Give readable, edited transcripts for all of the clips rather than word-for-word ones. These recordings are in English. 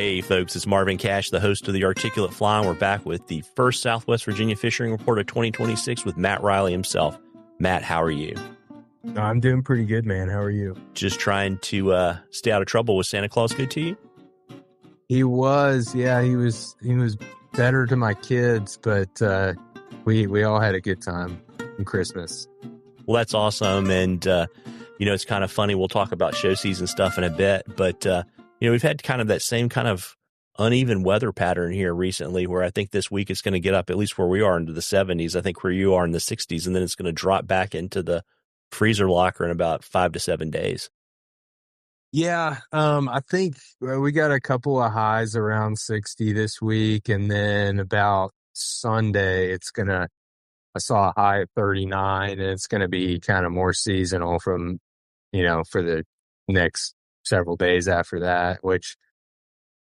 Hey, folks, it's Marvin Cash, the host of The Articulate Fly, and we're back with the first Southwest Virginia Fishing Report of 2026 with Matt Reilly himself. Matt, how are you? I'm doing pretty good, man. How are you? Just trying to stay out of trouble. Was Santa Claus good to you? He was, yeah, he was better to my kids, but we all had a good time in Christmas. Well, that's awesome. And, it's kind of funny. We'll talk about show season stuff in a bit, but, we've had kind of that same kind of uneven weather pattern here recently where I think this week it's going to get up, at least where we are, into the 70s. I think where you are in the 60s, and then it's going to drop back into the freezer locker in about 5 to 7 days. Yeah, I think we got a couple of highs around 60 this week, and then about Sunday, I saw a high at 39, and it's going to be kind of more seasonal from, for the next several days after that, which,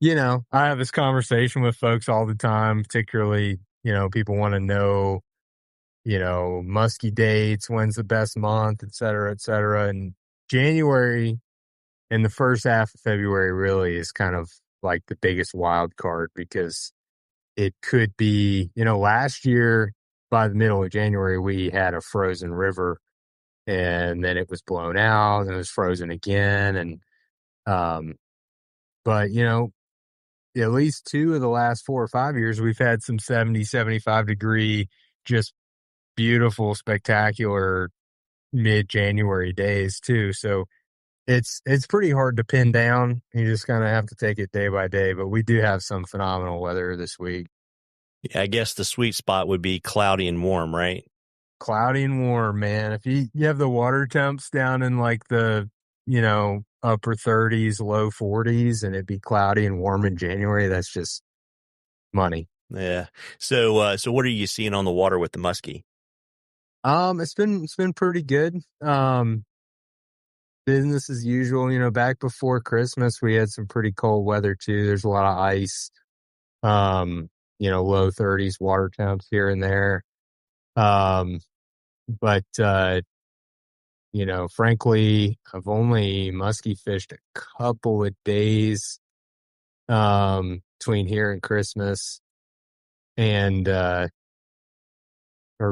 I have this conversation with folks all the time, particularly, people want to know, musky dates, when's the best month, et cetera, et cetera. And January and the first half of February really is kind of like the biggest wild card because it could be, last year by the middle of January, we had a frozen river and then it was blown out and it was frozen again. And, but, at least 2 of the last 4 or 5 years, we've had some 70, 75 degree, just beautiful, spectacular mid-January days too. So it's pretty hard to pin down. You just kind of have to take it day by day, but we do have some phenomenal weather this week. Yeah, I guess the sweet spot would be cloudy and warm, right? Cloudy and warm, man. If you have the water temps down in like the, upper 30s, low 40s, and it'd be cloudy and warm in January, that's just money. Yeah. So what are you seeing on the water with the muskie? It's been pretty good. Business as usual. Back before Christmas, we had some pretty cold weather too. There's a lot of ice. Low 30s water temps here and there. But frankly, I've only musky fished a couple of days between here and Christmas, and or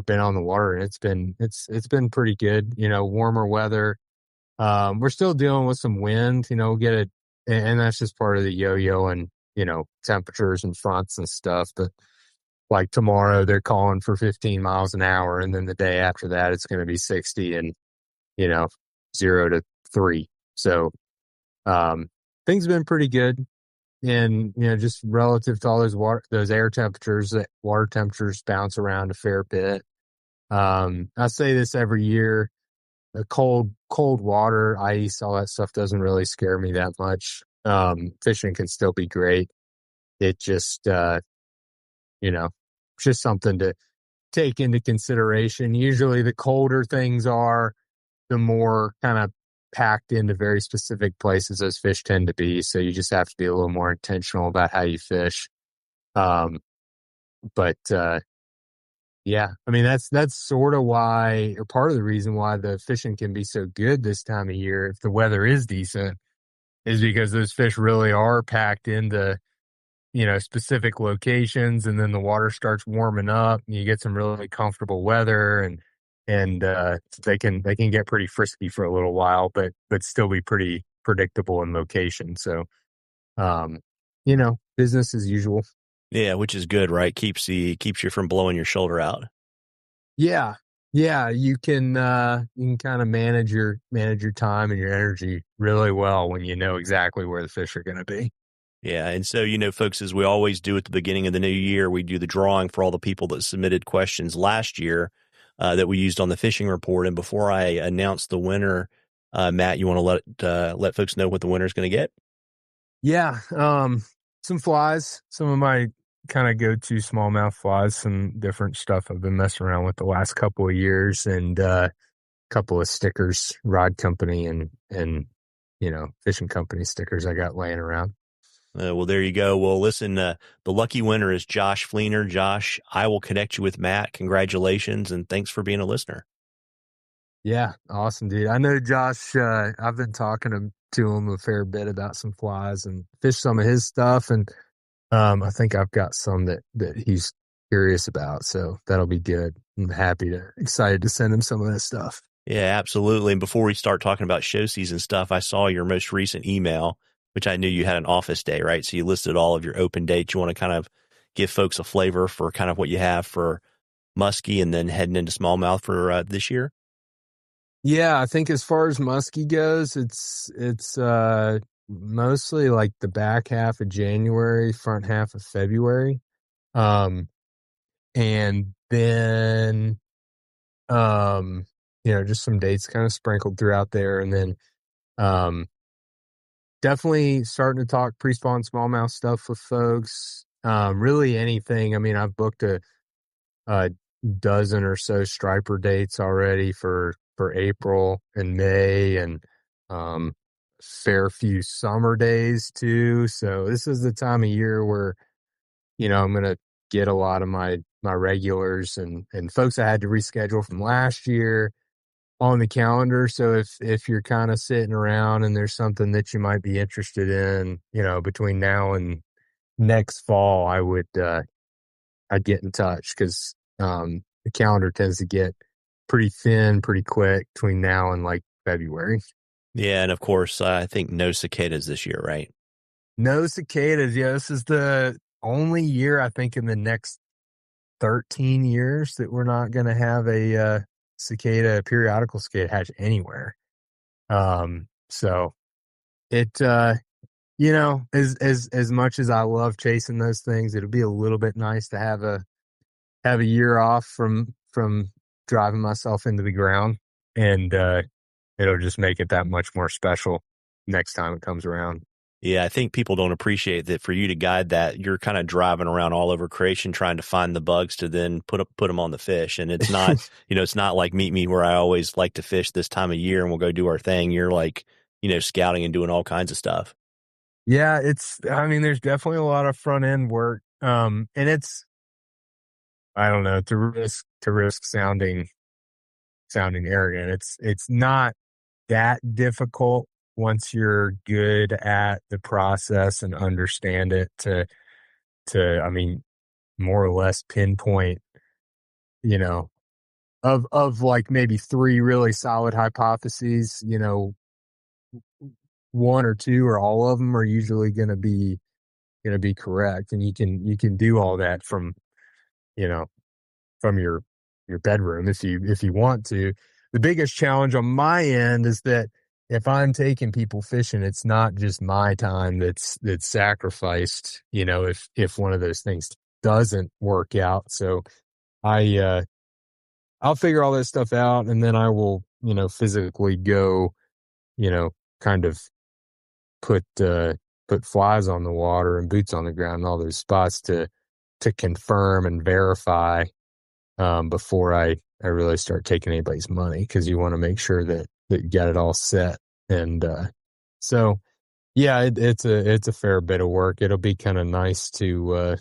been on the water, and it's been pretty good. Warmer weather. We're still dealing with some wind. And that's just part of the yo-yo and temperatures and fronts and stuff. But like tomorrow, they're calling for 15 miles an hour, and then the day after that, it's going to be 60 and 0 to 3. So things have been pretty good, and just relative to all those air temperatures, that water temperatures bounce around a fair bit. I say this every year: the cold water, ice, all that stuff doesn't really scare me that much. Fishing can still be great. It just just something to take into consideration. Usually the colder things are, the more kind of packed into very specific places those fish tend to be. So you just have to be a little more intentional about how you fish. Yeah, I mean, that's sort of why, or part of the reason why the fishing can be so good this time of year, if the weather is decent, is because those fish really are packed into, specific locations, and then the water starts warming up and you get some really comfortable weather, and they can get pretty frisky for a little while, but still be pretty predictable in location. So, business as usual. Yeah, which is good, right? Keeps you from blowing your shoulder out. Yeah, you can kind of manage your time and your energy really well when you know exactly where the fish are going to be. Yeah, and so, folks, as we always do at the beginning of the new year, we do the drawing for all the people that submitted questions last year that we used on the fishing report. And before I announce the winner, Matt, you want to let folks know what the winner is going to get? Yeah, some flies, some of my kind of go-to smallmouth flies, some different stuff I've been messing around with the last couple of years, and a couple of stickers, rod company and fishing company stickers I got laying around. Well, there you go. Well, listen, the lucky winner is Josh Fleener. Josh, I will connect you with Matt. Congratulations, and thanks for being a listener. Yeah, awesome, dude. I know Josh, I've been talking to to him a fair bit about some flies and fish some of his stuff. And I think I've got some that he's curious about. So that'll be good. I'm excited to send him some of that stuff. Yeah, absolutely. And before we start talking about show season stuff, I saw your most recent email, which I knew you had an office day, right? So you listed all of your open dates. You want to kind of give folks a flavor for kind of what you have for Musky and then heading into smallmouth for this year? Yeah, I think as far as Musky goes, it's mostly like the back half of January, front half of February. And then just some dates kind of sprinkled throughout there. And then definitely starting to talk pre-spawn smallmouth stuff with folks. Really anything. I mean, I've booked a dozen or so striper dates already for April and May, and fair few summer days too. So this is the time of year where, I'm going to get a lot of my regulars and folks I had to reschedule from last year on the calendar. So if you're kind of sitting around and there's something that you might be interested in, between now and next fall, I'd get in touch, because the calendar tends to get pretty thin pretty quick between now and like February. Yeah, and of course, I think no cicadas this year, right? No cicadas. Yeah, this is the only year I think in the next 13 years that we're not going to have a periodical cicada hatch anywhere. So it, as much as I love chasing those things, it'll be a little bit nice to have a year off from driving myself into the ground, and it'll just make it that much more special next time it comes around. Yeah, I think people don't appreciate that for you to guide that. You're kind of driving around all over creation trying to find the bugs to then put them on the fish. And it's not, it's not like Meet Me, where I always like to fish this time of year and we'll go do our thing. You're like, scouting and doing all kinds of stuff. Yeah, there's definitely a lot of front end work. And it's, I don't know, to risk sounding arrogant. It's not that difficult once you're good at the process and understand it to more or less pinpoint, of like maybe 3 really solid hypotheses, one or two or all of them are usually going to be correct. And you can do all that from your bedroom if you want to. The biggest challenge on my end is that if I'm taking people fishing, it's not just my time that's sacrificed, if one of those things doesn't work out. So I'll figure all that stuff out, and then I will, physically go, kind of put flies on the water and boots on the ground and all those spots to confirm and verify before I really start taking anybody's money, because you want to make sure that you got it all set. And so yeah, it's a fair bit of work. It'll be kind of nice to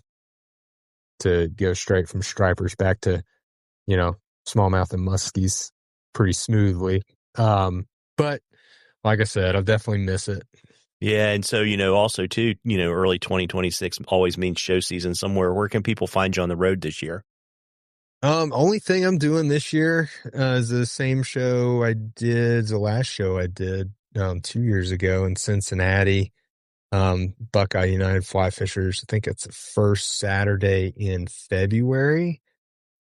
go straight from stripers back to smallmouth and muskies pretty smoothly. But like I said, I'll definitely miss it. Yeah, and so also too, early 2026 always means show season somewhere. Where can people find you on the road this year? Only thing I'm doing this year is the same show I did, the last show I did 2 years ago in Cincinnati. Buckeye United Fly Fishers. I think it's the first Saturday in February.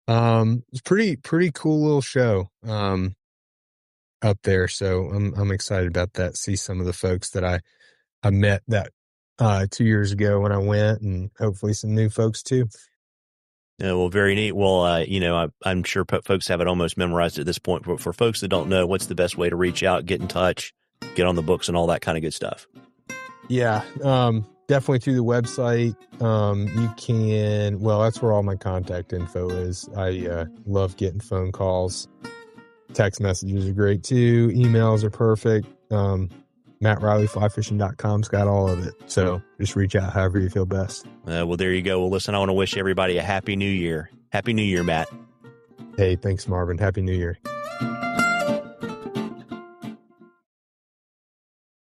It's pretty cool little show up there. So I'm excited about that. See some of the folks that I met that 2 years ago when I went, and hopefully some new folks too. Yeah, well, very neat. Well, I'm sure folks have it almost memorized at this point. But for folks that don't know, what's the best way to reach out, get in touch, get on the books, and all that kind of good stuff? Yeah, definitely through the website. You can, that's where all my contact info is. I love getting phone calls. Text messages are great too. Emails are perfect. Matt Reilly flyfishing.com's got all of it. So just reach out however you feel best. Well, there you go. Well, listen, I want to wish everybody a happy new year. Happy New Year, Matt. Hey, thanks, Marvin. Happy New Year.